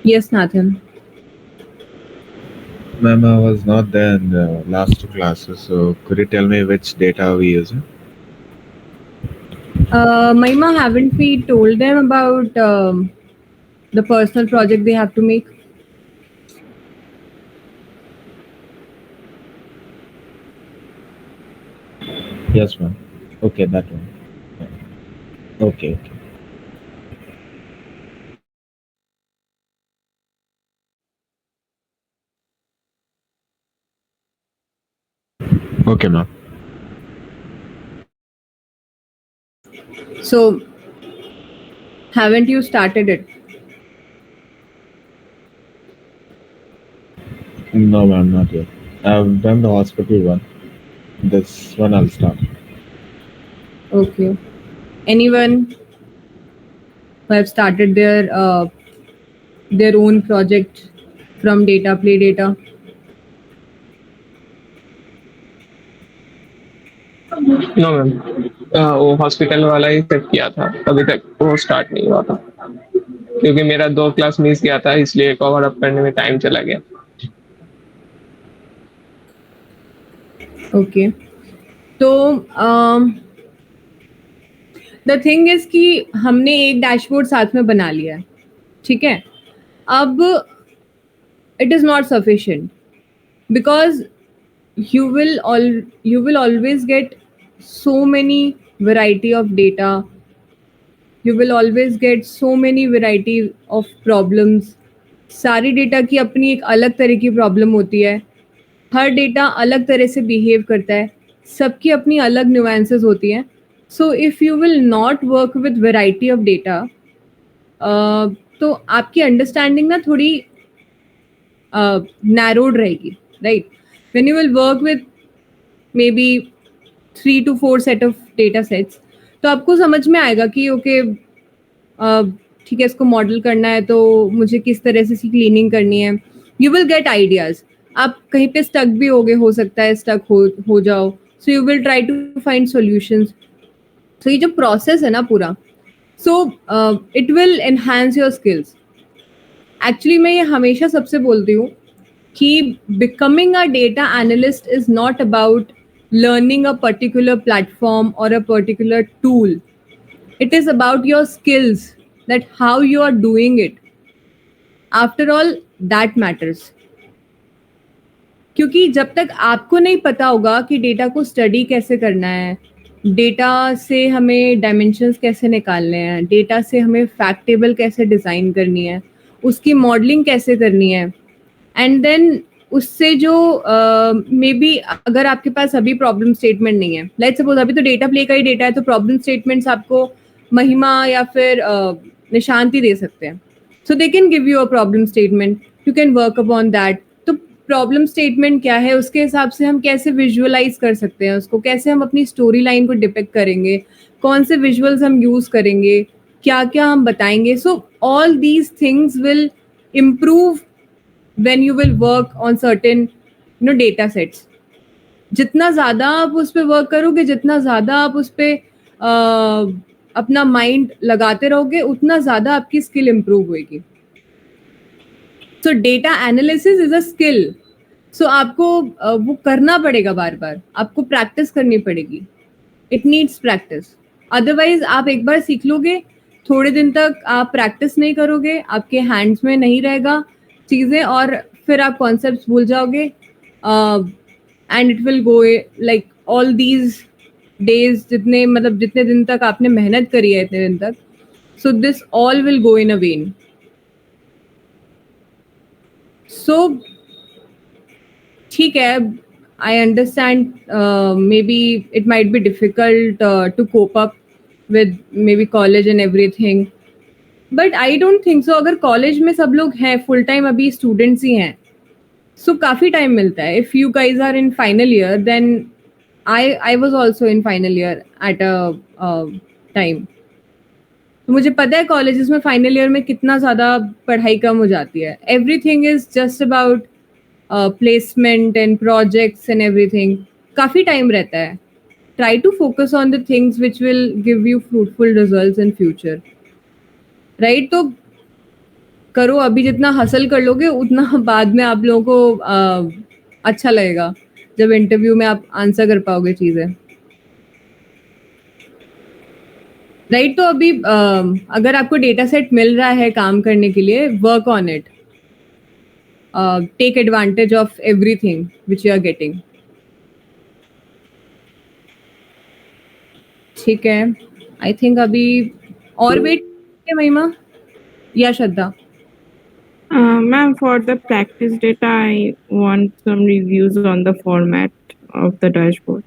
Yes, Nathan. Ma'am, I was not there in the last two classes, so could you tell me which data we using? Mahima, haven't we told them about the personal project they have to make? Yes, ma'am. Okay, that one. Okay, okay. Okay, ma'am. So, haven't you started it? No, ma'am, not yet. I've done the hospital one. This one I'll start. Okay. Anyone who have started their own project from data play data? No ma'am, वो hospital वाला ही set किया था, अभी तक वो start नहीं हुआ था क्योंकि मेरा 2 क्लास मिस गया था, इसलिए कवर अप करने में टाइम चला गया। ओके। तो द थिंग इज कि हमने एक डैशबोर्ड साथ में बना लिया है, ठीक है। अब it is not sufficient because you will always get so many variety of data. You will always get so many variety of problems. सारी डेटा की अपनी एक अलग तरह की प्रॉब्लम होती है, हर डेटा अलग तरह से बिहेव करता है, सबकी अपनी अलग न्यूएंसेस होती हैं। So if you will not work with variety of data, तो आपकी अंडरस्टैंडिंग ना थोड़ी नैरोड रहेगी, right. When you will work with may be 3 to 4 set of data sets, तो आपको समझ में आएगा कि ओके ठीक है, इसको मॉडल करना है तो मुझे किस तरह से इसकी क्लीनिंग करनी है। You will gate ideas. आप कहीं पे स्टक भी हो सकता है स्टक हो जाओ, so you will try to find solutions. So ये जो प्रोसेस है ना पूरा, so it will enhance your skills. Actually मैं ये हमेशा सबसे बोलती हूँ कि becoming a data analyst is not about learning a particular platform or a particular tool. It is about your skills, that how you are doing it. After all, that matters. क्योंकि जब तक आपको नहीं पता होगा कि डेटा को study कैसे करना है, डेटा से हमें डायमेंशंस कैसे निकालने हैं, डेटा से हमें फैक्ट टेबल कैसे डिज़ाइन करनी है, उसकी मॉडलिंग कैसे करनी है, एंड देन उससे जो मे बी अगर आपके पास अभी प्रॉब्लम स्टेटमेंट नहीं है, लेट्स सपोज अभी तो डेटा प्ले का ही डेटा है, तो प्रॉब्लम स्टेटमेंट्स आपको महिमा या फिर निशांति दे सकते हैं। So they can give you a problem statement, you can work upon that. तो प्रॉब्लम स्टेटमेंट क्या है, उसके हिसाब से हम कैसे विजुअलाइज कर सकते हैं उसको, कैसे हम अपनी स्टोरी लाइन को डिपिक्ट करेंगे, कौन से विजुअल्स हम यूज करेंगे, क्या क्या हम बताएंगे। So all these things will improve when you will work on certain data sets. जितना ज़्यादा आप उस पर वर्क करोगे, जितना ज़्यादा आप उस पर अपना माइंड लगाते रहोगे, उतना ज़्यादा आपकी स्किल इम्प्रूव होगी। So data analysis is a skill. So आपको वो करना पड़ेगा, बार बार आपको प्रैक्टिस करनी पड़ेगी। It needs practice. अदरवाइज आप एक बार सीख लोगे, थोड़े दिन तक आप प्रैक्टिस नहीं करोगे, आपके हैंड्स में नहीं रहेगा चीज़ें, और फिर आप कॉन्सेप्ट्स भूल जाओगे, and it will go like all these days, जितने दिन तक आपने मेहनत करी है इतने दिन तक, so this all will go in a vein. So ठीक है, I understand maybe it might be difficult to cope up with maybe college and everything, but I don't think so। अगर कॉलेज में सब लोग हैं full time अभी students ही हैं, सो काफ़ी टाइम मिलता है। If you guys are in final year, then I was also in final year at a time. तो मुझे पता है कॉलेजेस में फाइनल ईयर में कितना ज़्यादा पढ़ाई कम हो जाती है। Every thing is just about placement and projects and everything. काफ़ी टाइम रहता है। Try to focus on the things which will give you fruitful results in future, right? तो करो, अभी जितना हसल कर लोगे उतना बाद में आप लोगों को अच्छा लगेगा जब इंटरव्यू में आप आंसर कर पाओगे चीजें, राइट। तो अभी अगर आपको डेटा सेट मिल रहा है काम करने के लिए, work on it, take advantage of everything which you are getting. ठीक है, आई थिंक अभी और वेट है महिमा या श्रद्धा? Ma'am, for the practice data, I want some reviews on the format of the dashboard.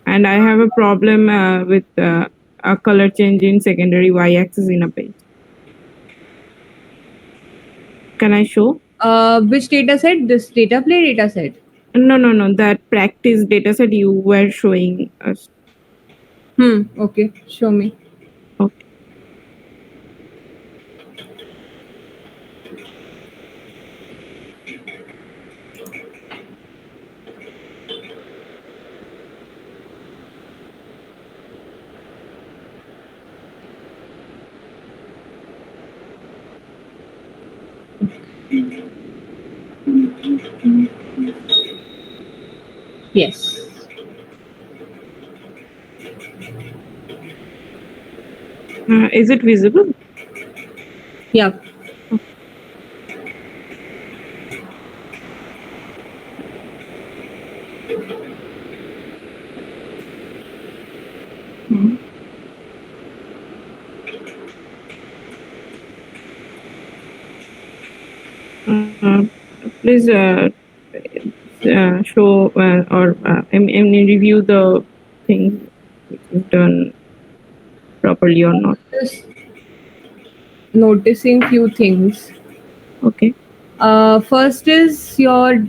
And I have a problem with a color change in secondary y-axis in a page. Can I show? Which data set? This data play data set? No. That practice data set you were showing us. Okay. Show me. Okay. Yes. Is it visible? Yeah. Please show or review the thing which is done properly or not. Just noticing few things. Okay. First is your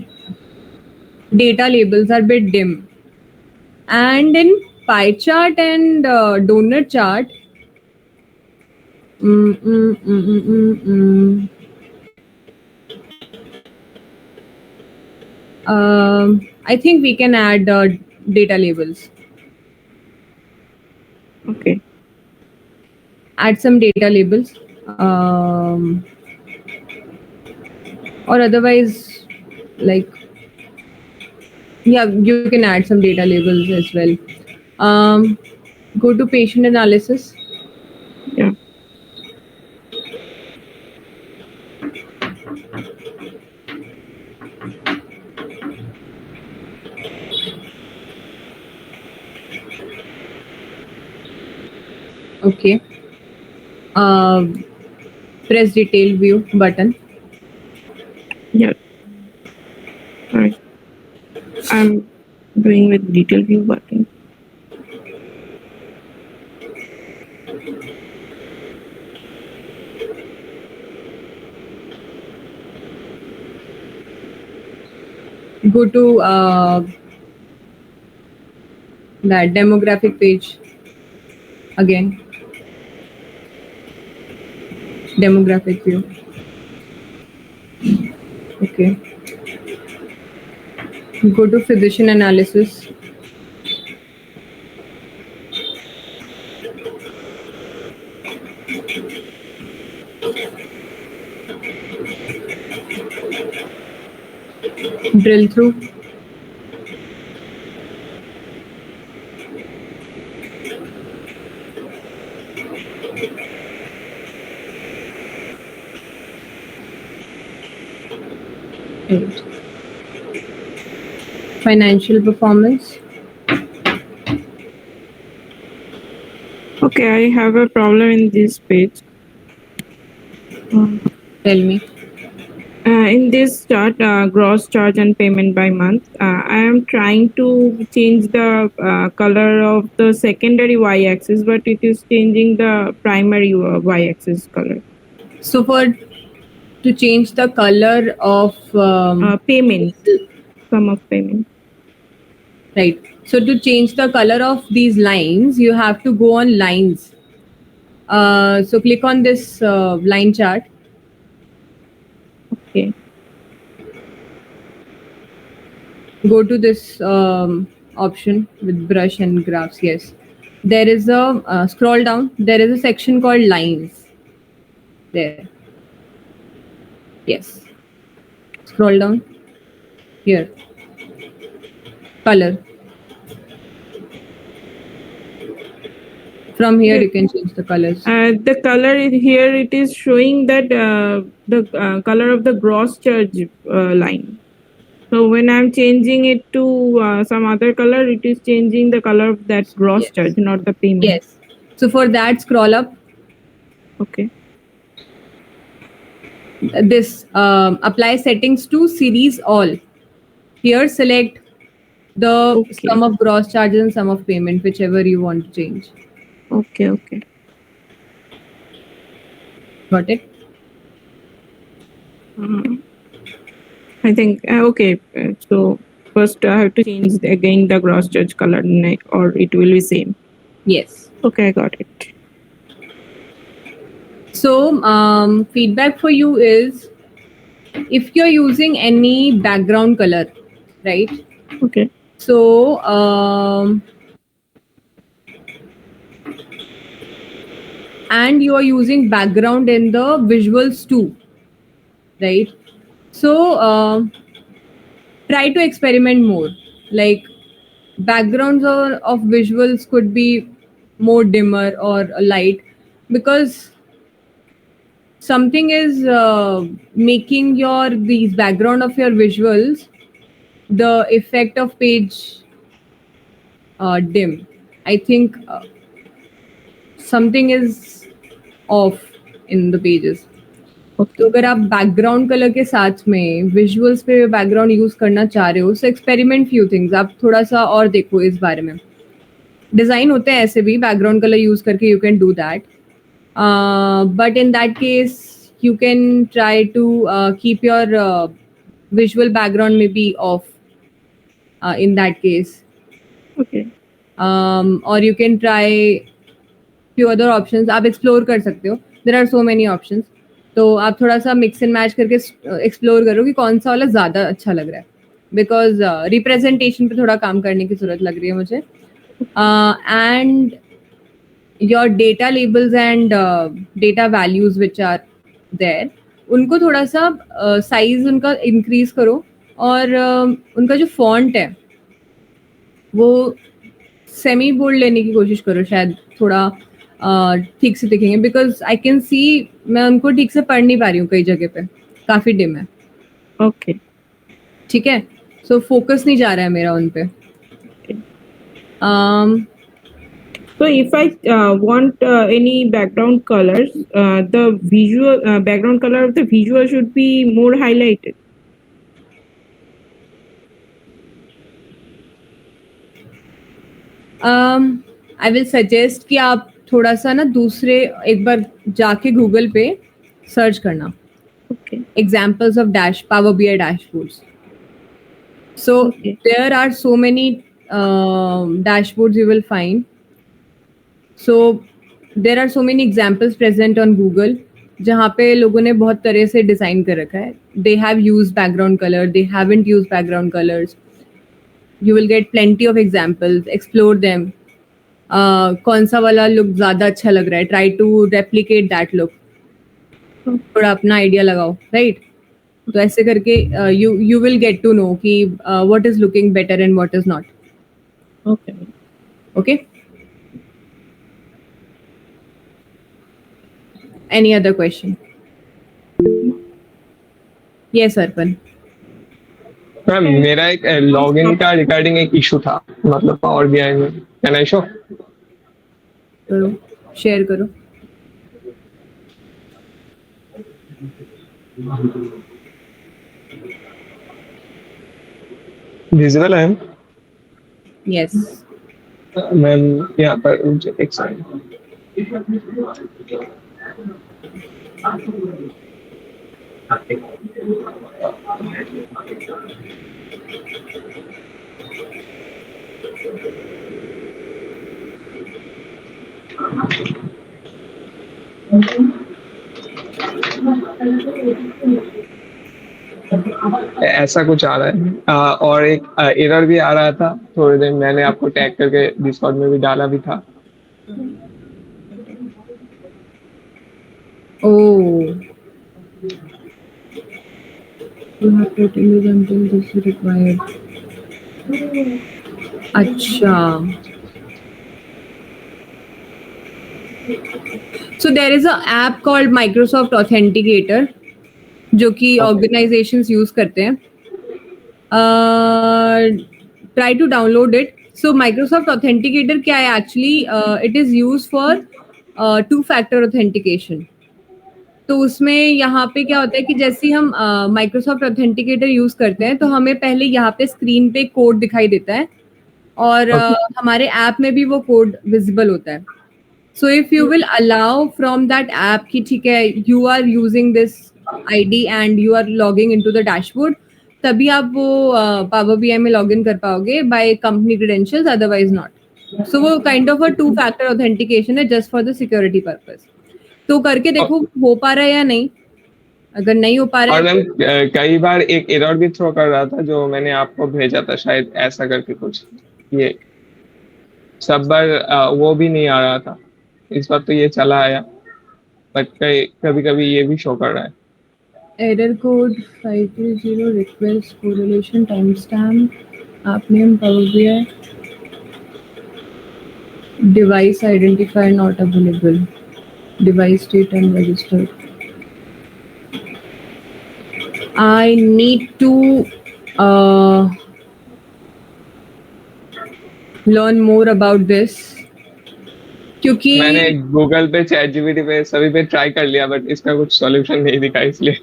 data labels are a bit dim, and in pie chart and donut chart, I think we can add data labels. Okay. Add some data labels, or otherwise, like, yeah, you can add some data labels as well. Go to patient analysis. Yeah. Okay. Press detail view button. Yeah. Sorry. I'm doing with detail view button. Go to that demographic page again. Demographic view. Okay. Go to physician analysis. Drill through. Right. Financial performance. Okay, I have a problem in this page. Tell me. In this chart, gross charge and payment by month, I am trying to change the color of the secondary y-axis, but it is changing the primary y-axis color. So to change the color of payment, sum of payment. Right. So to change the color of these lines, you have to go on lines. So click on this line chart. Okay. Go to this option with brush and graphs. Yes. There is a scroll down. There is a section called lines. There. Yes. Scroll down. Here. Color. From here you can change the colors. The color here, it is showing that the color of the gross charge line. So when I'm changing it to some other color, it is changing the color of that gross Yes. charge, not the payment. Yes. So for that, scroll up. Okay. This apply settings to series all. Here select the Okay. sum of gross charges and sum of payment, whichever you want to change. Okay. Okay. Got it? I think okay. So first I have to change again the gross charge color, or it will be same. Yes. Okay, I got it. So feedback for you is, if you're using any background color, right? Okay. So and you are using background in the visuals too, right? So try to experiment more. Like backgrounds of visuals could be more dimmer or light, because something is making these background of your visuals, the effect of page dim. I think something is off in the pages. Okay. तो अगर आप background colour के साथ में visuals पे background use करना चाह रहे हो, सो एक्सपेरिमेंट फ्यू थिंग्स, आप थोड़ा सा और देखो इस बारे में. डिजाइन होते हैं ऐसे भी बैकग्राउंड कलर यूज करके, you can do that, but in that case you can try to keep your visual background maybe off in that case. Okay. Or you can try few other options. आप explore कर सकते हो. There are so many options. तो आप थोड़ा सा mix and match करके explore करो कि कौन सा वाला ज़्यादा अच्छा लग रहा है, बिकॉज रिप्रेजेंटेशन पे थोड़ा काम करने की जरूरत लग रही है मुझे. And your data labels and data values which are there, उनको थोड़ा सा साइज उनका इंक्रीज करो, और उनका जो फॉन्ट है वो सेमी बोल्ड लेने की कोशिश करो, शायद थोड़ा ठीक से दिखेंगे, बिकॉज आई कैन सी मैं उनको ठीक से पढ़ नहीं पा रही हूँ, कई जगह पे काफ़ी डिम है. ओके. ठीक है, सो फोकस नहीं जा रहा है मेरा उन पे. So if I want any background colors, the visual background color of the visual should be more highlighted. I will suggest कि आप थोड़ा सा ना दूसरे एक बार जाके गूगल पे सर्च करना. Okay. Examples of Power BI dashboards. So Okay. there are so many dashboards you will find. So there are so many examples present on Google जहाँ पे लोगों ने बहुत तरह से डिज़ाइन कर रखा है. They have used background color, they haven't used background colors. You will get plenty of examples. Explore them. कौन सा वाला लुक ज़्यादा अच्छा लग रहा है, try to replicate that look, थोड़ा अपना आइडिया लगाओ, राइट? तो ऐसे करके you will get to know कि what is looking better and what is not. Okay. Okay, any other question? Yes Arpan. Ma'am मेरा एक लॉगिन का रिगार्डिंग एक इशू था, मतलब पावर बीआई में. Can I show? करो, शेयर करो. विजिबल है यस. मैम यहाँ पर मुझे एक सेकंड. ऐसा कुछ आ रहा है, और एक एरर भी आ रहा था थोड़ी देर. मैंने आपको टैग करके डिस्कॉर्ड में भी डाला भी था. ओह, You have to tell you until this is required. अच्छा. So there is a app called Microsoft Authenticator जो कि organizations use करते हैं. Try to download it. So Microsoft Authenticator क्या है actually? It is used for two-factor authentication. तो उसमें यहाँ पे क्या होता है कि जैसे ही हम माइक्रोसॉफ्ट ऑथेंटिकेटर यूज करते हैं तो हमें पहले यहाँ पे स्क्रीन पे कोड दिखाई देता है और हमारे ऐप में भी वो कोड विजिबल होता है. So if you will allow from that app कि ठीक है you are using this ID and you are logging into the dashboard, तभी आप वो पावर बीआई में लॉग इन कर पाओगे by company credentials, otherwise not. So वो kind of a two factor authentication है just for the security purpose. तो करके देखो हो पा रहा है या नहीं. अगर नहीं हो पा रहा और है मैम कई बार एक एरर भी थ्रो कर रहा था जो मैंने आपको भेजा था, शायद ऐसा करके कुछ. ये सब बार वो भी नहीं आ रहा था. इस बार तो ये चला आया, बट कभी कभी ये भी शो कर रहा है. Error code 530 request correlation time stamp app name power BI device identifier not available device state unregistered. I need to learn more about this क्योंकि मैंने गूगल पे, चैट जीपीटी पे, सभी पे ट्राई कर लिया बट इसका कुछ सॉल्यूशन नहीं दिखा. इसलिए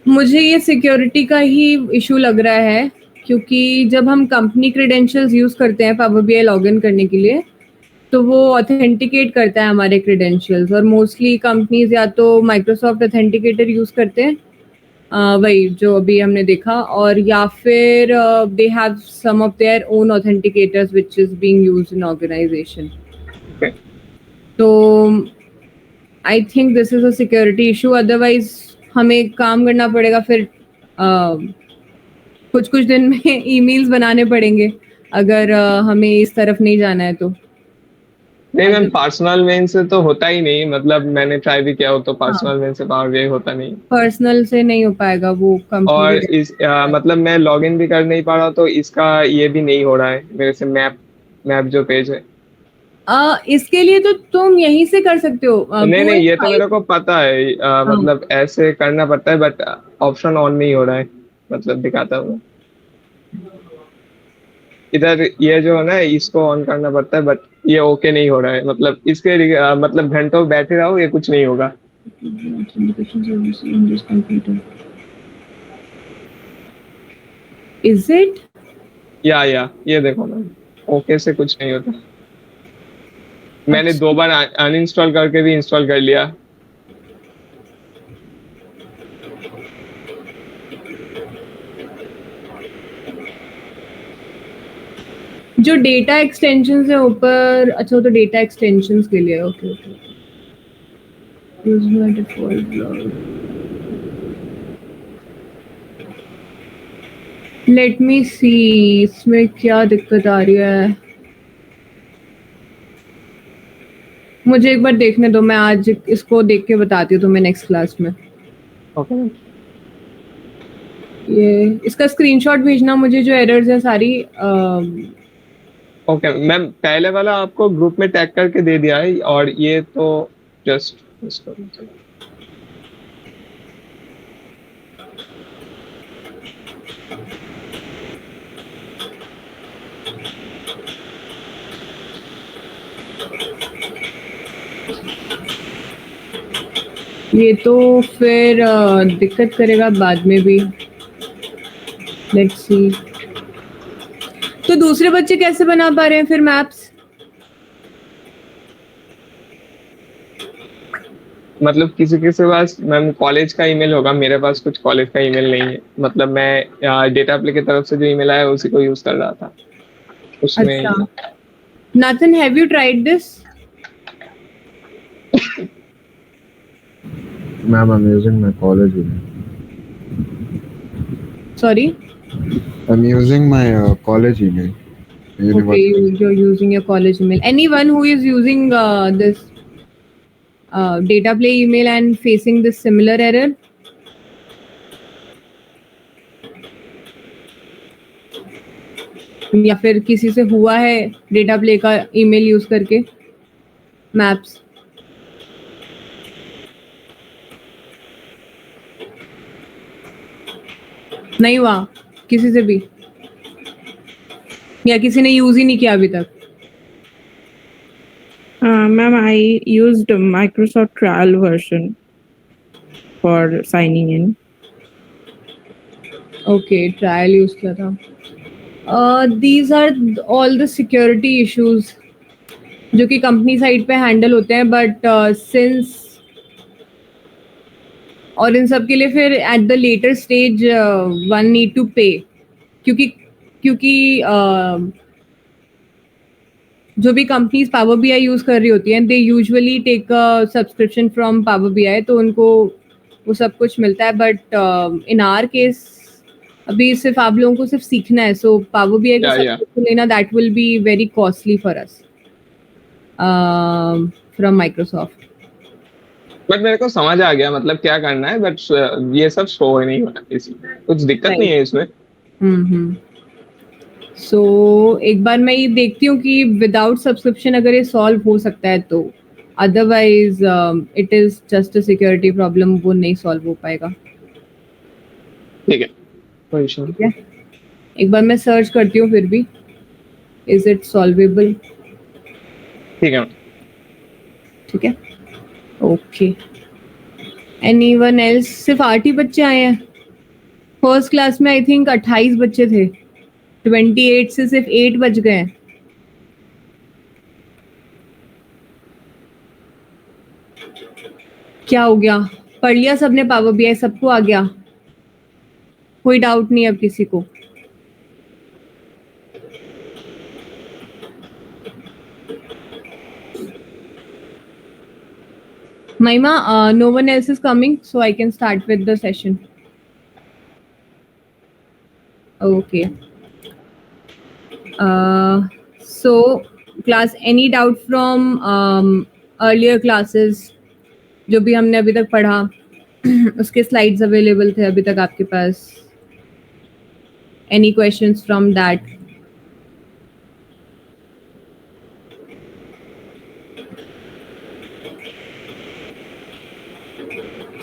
मुझे ये सिक्योरिटी का ही इशू लग रहा है क्योंकि जब हम कंपनी क्रेडेंशियल्स यूज करते हैं पावर बीआई लॉगिन करने के लिए तो वो ऑथेंटिकेट करता है हमारे क्रेडेंशियल्स और मोस्टली कंपनीज या तो माइक्रोसॉफ्ट ऑथेंटिकेटर यूज करते हैं, वही जो अभी हमने देखा, और या फिर they have some of their own authenticators which is being used in organization. तो I think this is a security issue. Otherwise हमें काम करना पड़ेगा फिर कुछ दिन में ईमेल्स बनाने पड़ेंगे अगर हमें इस तरफ नहीं जाना है तो. नहीं मैम, पर्सनल मेल से तो होता ही नहीं. मतलब मैंने ट्राई भी किया हो तो पर्सनल मेल से पावर बीआई होता नहीं. पर्सनल से नहीं हो पाएगा वो और इस मतलब मैं लॉगिन भी कर नहीं पा रहा तो इसका ये भी नहीं हो रहा है मेरे से. मैप जो पेज है इसके लिए तो तुम यहीं से कर सकते हो. नहीं ये तो मेरे को पता है. मतलब ऐसे करना पड़ता है बट ऑप्शन ऑन नहीं हो रहा है. मतलब दिखाता हूँ इधर, ये जो है ना इसको ऑन करना पड़ता है बट ये ओके नहीं हो रहा है. मतलब इसके मतलब घंटों बैठे रहो ये कुछ नहीं होगा. Is it? या ये देखो ना, ओके से कुछ नहीं होता. मैंने 2 बार अनइंस्टॉल करके भी इंस्टॉल कर लिया. जो डेटा एक्सटेंशंस है ऊपर, अच्छा तो डेटा एक्सटेंशंस के लिए. Okay use my default browser. Let me see इसमें क्या दिक्कत आ रही है. मुझे एक बार देखने दो, मैं आज इसको देख के बताती हूँ तुम्हें नेक्स्ट क्लास में. ओके ये इसका स्क्रीनशॉट भेजना मुझे, जो एरर्स हैं सारी. ओके मैम, पहले वाला आपको ग्रुप में टैग करके दे दिया है और ये तो जस्ट इसको ये तो फिर दिक्कत करेगा बाद में भी. Let's see. तो दूसरे बच्चे कैसे बना पा रहे हैं फिर मैप्स? मतलब किसी के पास मैम कॉलेज का ईमेल होगा, मेरे पास कुछ कॉलेज का ईमेल नहीं है. मतलब मैं डेटा प्ले की तरफ से जो ईमेल आया उसी को यूज कर रहा था उसमें. अच्छा. Nathan, have you tried this? Ma'am, I'm using my college email. Sorry? I'm using my college email. Okay, you're using your college email. Anyone who is using this data play email and facing this similar error? या फिर किसी से हुआ है data play का email use करके maps? नहीं हुआ किसी से भी, या किसी ने यूज ही नहीं किया अभी तक? Ma'am, I used Microsoft trial version for signing in. Okay, trial use किया था। These are all the security issues जो कि कंपनी साइड पे हैंडल होते हैं, बट सिंस और इन सब के लिए फिर at the later stage one need to pay, क्योंकि जो भी कंपनीज पावर बीआई यूज कर रही होती हैं, they usually take a subscription from Power BI, तो उनको वो सब कुछ मिलता है। बट इन आवर केस अभी सिर्फ आप लोगों को सिर्फ सीखना है, सो पावर बीआई का Yeah, yeah. सब्सक्रिप्शन लेना that will be very costly for us from Microsoft. But मेरे को समझ आ गया मतलब क्या करना है, बट ये सब शो ही नहीं होना, कुछ दिक्कत नहीं है इसमें। सो एक बार मैं ये देखती हूँ कि विदाउट सब्सक्रिप्शन अगर ये सॉल्व हो सकता है तो, otherwise it is just a security problem, वो नहीं सॉल्व हो पाएगा। ठीक है, कोई इशू नहीं। ठीक है, एक बार मैं सर्च करती हूँ फिर भी, इज इट सॉल्वेबल? ठीक है, ठीक है, ओके। Anyone else? सिर्फ 8 ही बच्चे आए हैं। फर्स्ट क्लास में आई थिंक 28 बच्चे थे, 28 से सिर्फ 8 बच गए हैं। क्या हो गया? पढ़ लिया सबने पावर बीआई? सबको आ गया? कोई डाउट नहीं अब किसी को? Maima, no one else is coming, so I can start with the session. Okay. So, class, any doubt from earlier classes? जो भी हमने अभी तक पढ़ा उसके slides available थे अभी तक आपके पास? Any questions from that?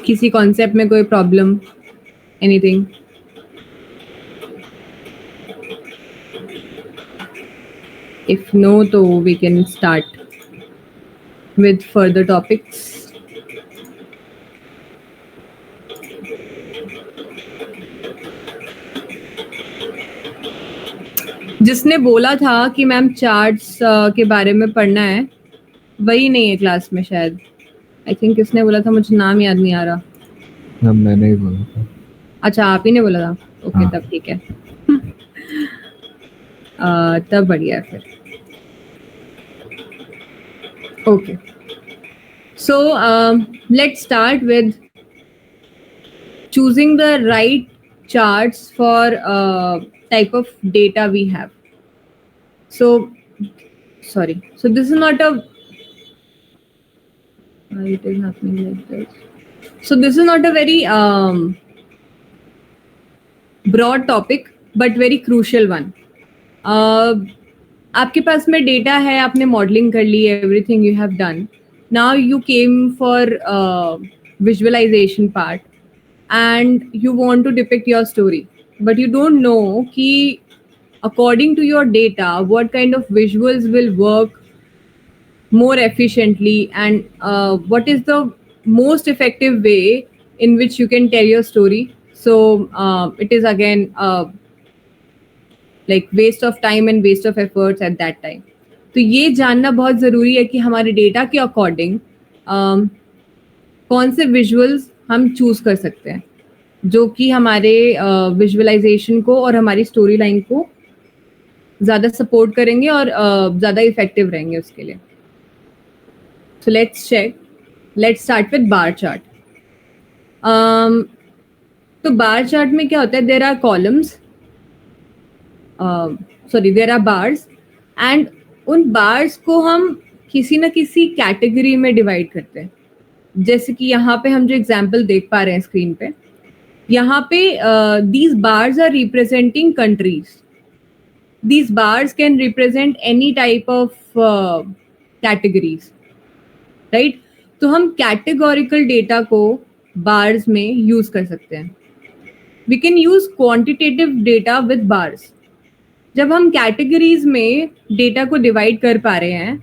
किसी कॉन्सेप्ट में कोई प्रॉब्लम? एनीथिंग? इफ नो तो we can start with further topics. जिसने बोला था कि मैम चार्ट्स के बारे में पढ़ना है, वही नहीं है क्लास में शायद। आई थिंक किसने बोला था, मुझे नाम याद नहीं आ रहा। मैंने ही बोला था। अच्छा, आप ही ने बोला था? ओके, हाँ। तब ठीक है। तब बढ़िया है फिर। Okay, so let's start with choosing the right charts for type of data we have. So this is not a why it is happening like this. So this is not a very broad topic but very crucial one. आपके पास में data है, आपने modelling कर ली है, everything you have done. Now you came for visualization part and you want to depict your story, but you don't know कि according to your data what kind of visuals will work more efficiently and what is the most effective way in which you can tell your story. So it is again like waste of time and waste of efforts at that time. तो ये जानना बहुत ज़रूरी है कि हमारे data के according कौन से विजुअल्स हम चूज कर सकते हैं जो कि हमारे विजुअलाइजेशन को और हमारी स्टोरी लाइन को ज़्यादा सपोर्ट करेंगे और ज़्यादा इफेक्टिव रहेंगे उसके लिए। So let's check, let's start with bar chart. तो बार चार्ट में क्या होता है, there are columns, there are bars, and उन बार्स को हम किसी ना किसी कैटेगरी में डिवाइड करते हैं। जैसे कि यहाँ पे हम जो एग्जाम्पल देख पा रहे हैं स्क्रीन पे, यहाँ पे these bars are representing countries. these bars can represent any type of categories, right? तो हम categorical data को bars में use कर सकते हैं. We can use quantitative data with bars. जब हम categories में data को divide कर पा रहे हैं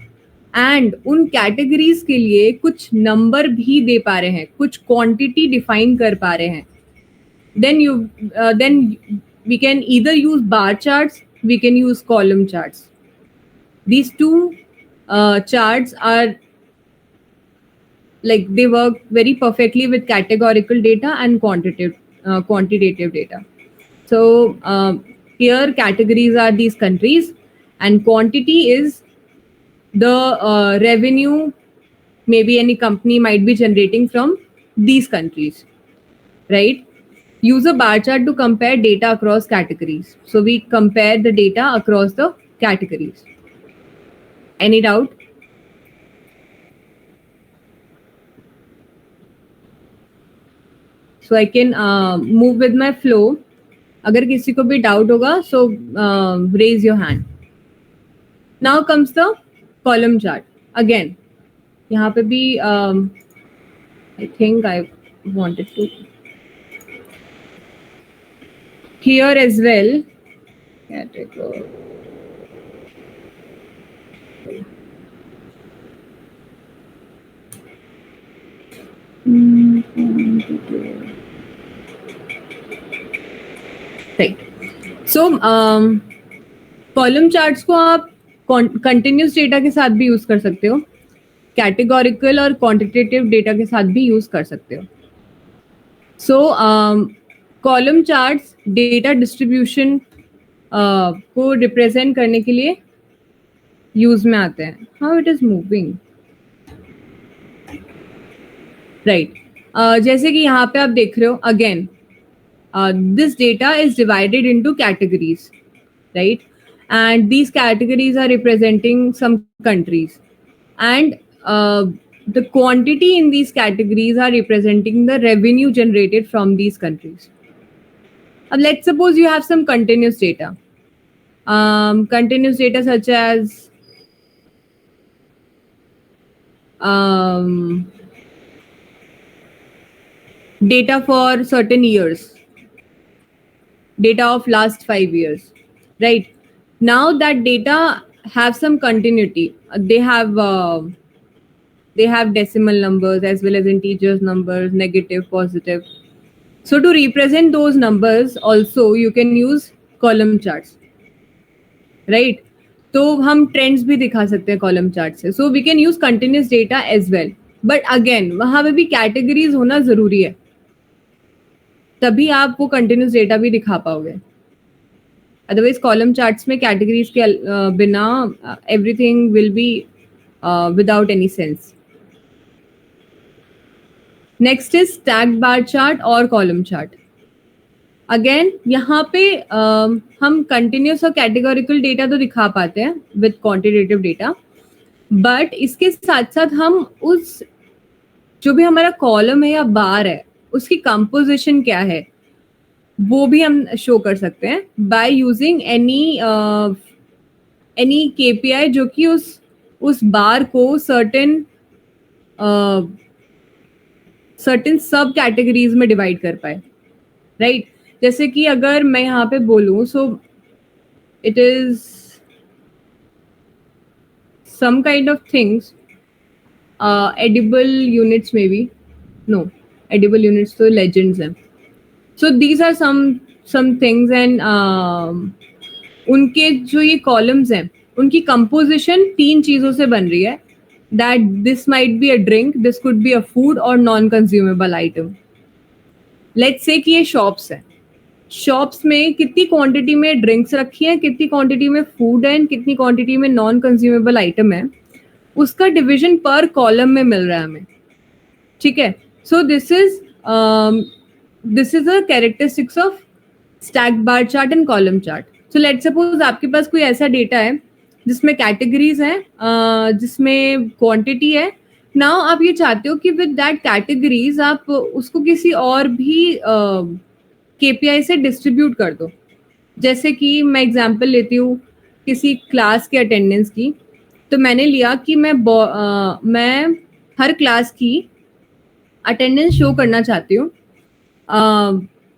and उन categories के लिए कुछ number भी दे पा रहे हैं, कुछ quantity define कर पा रहे हैं, then we can either use bar charts, we can use column charts. These two charts are like they work very perfectly with categorical data and quantitative data. So here categories are these countries and quantity is the revenue maybe any company might be generating from these countries, right? Use a bar chart to compare data across categories. So we compare the data across the categories. Any doubt? So I can move with my flow. अगर किसी को भी doubt होगा, so raise your hand. Now comes the column chart. Again, यहाँ पे भी I think I wanted to. Here as well, category. Right. So column charts को आप continuous data के साथ भी यूज कर सकते हो, categorical और quantitative data के साथ भी यूज कर सकते हो. So column charts data distribution को रिप्रेजेंट करने के लिए यूज में आते हैं. How it is moving, right. जैसे कि यहाँ पे आप देख रहे हो, again this data is divided into categories, right, and these categories are representing some countries and the quantity in these categories are representing the revenue generated from these countries. Let's suppose you have some continuous data. Continuous data such as data for certain years, data of last 5 years, right? Now that data have some continuity. They have decimal numbers as well as integers numbers, negative, positive. So to represent those numbers also you can use column charts, right? तो हम trends भी दिखा सकते हैं column chart से. So we can use continuous data as well. But again वहाँ पे भी categories होना जरूरी है, तभी आप वो continuous data भी दिखा पाओगे. Otherwise column charts में categories के बिना everything will be without any sense. Next is stacked bar chart और कॉलम चार्ट. अगेन यहाँ पे हम कंटिन्यूस और कैटेगोरिकल डेटा तो दिखा पाते हैं विद क्वांटिटेटिव डेटा, बट इसके साथ साथ हम उस जो भी हमारा कॉलम है या बार है उसकी कंपोजिशन क्या है वो भी हम शो कर सकते हैं बाय यूजिंग एनी केपीआई जो कि उस बार को सर्टेन सब कैटेगरीज में डिवाइड कर पाए, राइट? जैसे कि अगर मैं यहाँ पे बोलूँ, so it is some kind of things, edible units may be, no edible units तो लेजेंड्स हैं. So these are some things and उनके जो ये कॉलम्स हैं उनकी कंपोजिशन 3 चीज़ों से बन रही है. That this might be a drink, this could be a food or non-consumable item. Let's say कि ये shops है, shops में कितनी quantity में drinks रखी है, कितनी quantity में food है, कितनी quantity में non-consumable item है, उसका division per column में मिल रहा है हमें, ठीक है? So this is a characteristics of stacked bar chart and column chart. So let's suppose आपके पास कोई ऐसा data है जिसमें कैटेगरीज हैं, जिसमें क्वांटिटी है. नाउ आप ये चाहते हो कि विद दैट कैटेगरीज आप उसको किसी और भी केपीआई से डिस्ट्रीब्यूट कर दो. जैसे कि मैं एग्जांपल लेती हूँ, किसी क्लास के अटेंडेंस की, तो मैंने लिया कि मैं हर क्लास की अटेंडेंस शो करना चाहती हूँ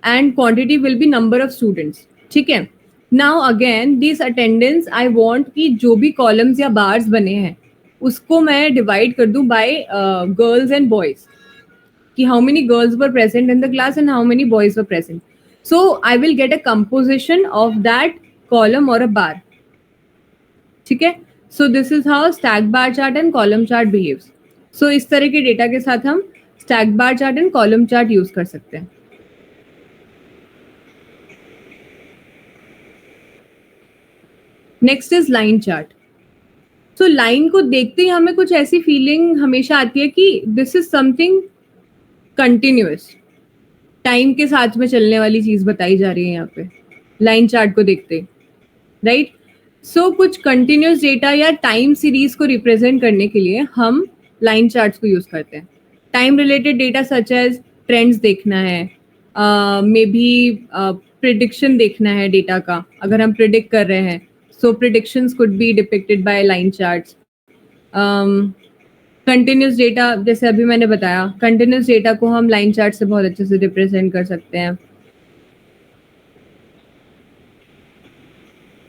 and quantity will be number of students, ठीक है। Now again this attendance I want कि जो भी कॉलम्स या बार्स बने हैं उसको मैं डिवाइड कर दूं बाय गर्ल्स एंड बॉयज, कि how many girls were present in the class and how many boys were present. So I will get a composition of that column or a bar. ठीक है, so this is how stack bar chart and column chart behaves. So इस तरह के data के साथ हम stack bar chart and column chart use कर सकते हैं. Next is line chart. So line को देखते ही हमें कुछ ऐसी फीलिंग हमेशा आती है कि this is something continuous, time के साथ में चलने वाली चीज बताई जा रही है यहाँ पे लाइन चार्ट को देखते, राइट. सो कुछ कंटिन्यूअस डेटा या टाइम सीरीज को रिप्रेजेंट करने के लिए हम लाइन चार्ट्स को यूज करते हैं. Time related data such as trends देखना है, मे बी प्रिडिक्शन देखना है डेटा का, अगर हम प्रिडिक्ट कर रहे हैं so predictions could be depicted by line charts. Continuous data, जैसे अभी मैंने बताया, कंटिन्यूस डेटा को हम लाइन चार्ट से बहुत अच्छे से रिप्रेजेंट कर सकते हैं.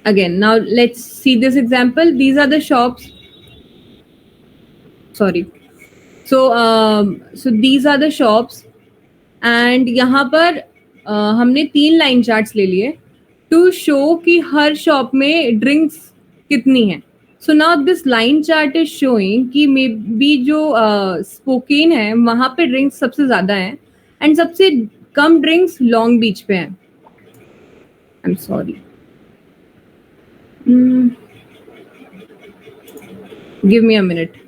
Again, now let's see this example. These are the shops. Sorry. So these are the shops. And यहाँ पर हमने 3 लाइन चार्ट्स ले लिए टू शो कि हर शॉप में ड्रिंक्स कितनी है. So now this line chart is showing कि मे बी जो स्पोकेन है वहाँ पे ड्रिंक्स सबसे ज़्यादा हैं एंड सबसे कम ड्रिंक्स लॉन्ग बीच पे हैं. I am sorry, give me a minute.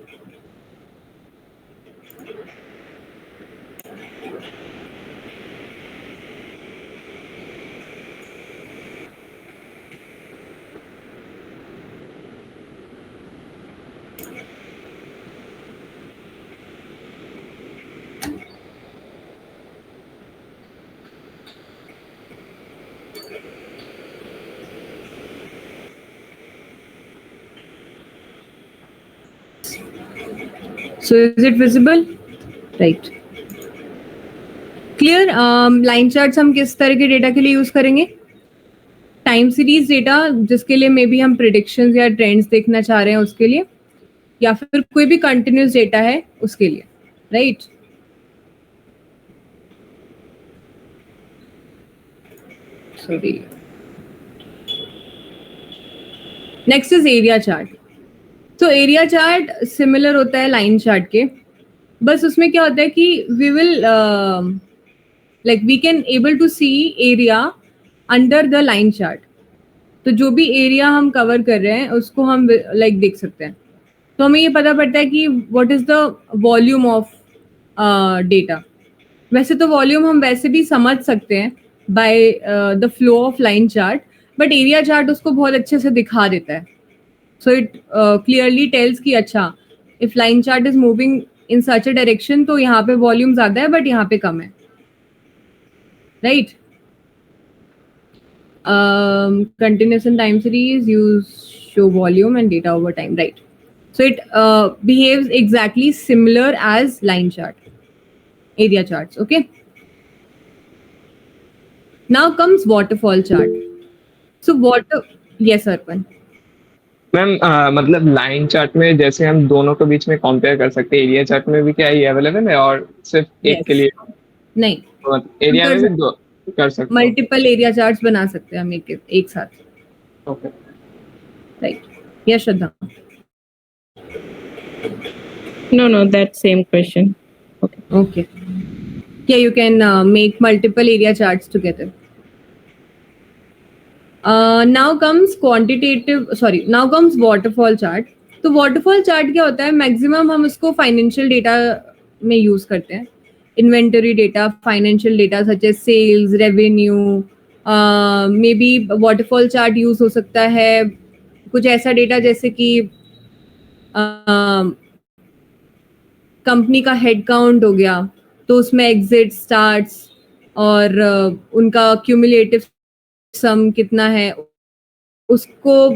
So is it visible? Right. Clear? Line charts हम किस तरह के डेटा के लिए यूज करेंगे? टाइम सीरीज डेटा, जिसके लिए मे बी हम प्रिडिक्शंस या ट्रेंड्स देखना चाह रहे हैं उसके लिए, या फिर कोई भी कंटिन्यूस डेटा है उसके लिए, right. Sorry. Next is area chart. तो एरिया चार्ट सिमिलर होता है लाइन चार्ट के, बस उसमें क्या होता है कि we will like we can able to see area under the line chart. तो जो भी एरिया हम कवर कर रहे हैं उसको हम लाइक देख सकते हैं. तो हमें ये पता पड़ता है कि what is the volume of data. वैसे तो वॉल्यूम हम वैसे भी समझ सकते हैं by the flow of line chart, but area chart उसको बहुत अच्छे से दिखा देता है. So it clearly tells कि अच्छा, if line chart is moving in such a direction तो यहाँ पे वॉल्यूम ज़्यादा है बट यहाँ पे कम है, right? Continuous and time series use show volume and data over time, right? So it behaves exactly similar as line chart, area charts, okay? Now comes waterfall chart. So yes, Arpan. Ma'am मतलब line chart में जैसे हम दोनों के बीच में compare कर सकते हैं, एरिया चार्ट में भी क्या ये अवेलेबल है और सिर्फ एक के लिए नहीं, एरिया में भी दो कर सकते हैं. मल्टीपल एरिया चार्ट्स बना सकते हैं हम एक साथ. Okay, right. या श्रद्धा? No, that same question. Okay. Yeah, you can make multiple area charts together. Now comes waterfall chart. तो waterfall chart क्या होता है? मैक्सिमम हम उसको फाइनेंशियल डेटा में यूज करते हैं. Inventory data, financial data such as sales, revenue, may be waterfall chart use हो सकता है कुछ ऐसा डेटा जैसे कि कंपनी का हेड काउंट हो गया, तो उसमें एग्जिट, स्टार्ट्स और उनका क्यूमुलेटिव सम कितना है उसको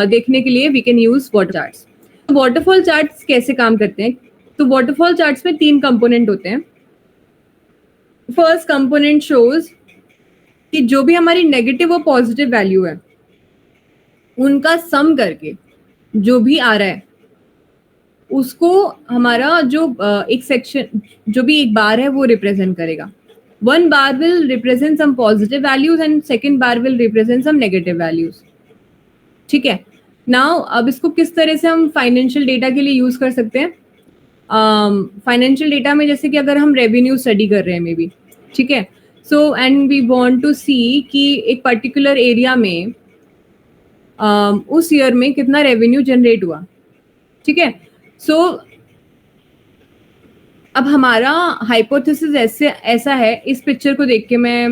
देखने के लिए we can use water charts. Waterfall charts कैसे काम करते हैं? तो वाटरफॉल चार्ट्स में 3 कंपोनेंट होते हैं। फर्स्ट कंपोनेंट शोज कि जो भी हमारी नेगेटिव और पॉजिटिव वैल्यू है उनका सम करके जो भी आ रहा है उसको हमारा जो एक सेक्शन, जो भी एक बार है वो रिप्रेजेंट करेगा। One bar will represent some positive values and second bar will represent some negative values. ठीक है, नाउ अब इसको किस तरह से हम फाइनेंशियल डेटा के लिए यूज कर सकते हैं? फाइनेंशियल डेटा में जैसे कि अगर हम रेवेन्यू स्टडी कर रहे हैं मे बी, ठीक है, so and we want to see कि एक पर्टिकुलर एरिया में उस ईयर में कितना रेवेन्यू जनरेट हुआ। ठीक है, सो अब हमारा हाइपोथेसिस ऐसा है, इस पिक्चर को देख के मैं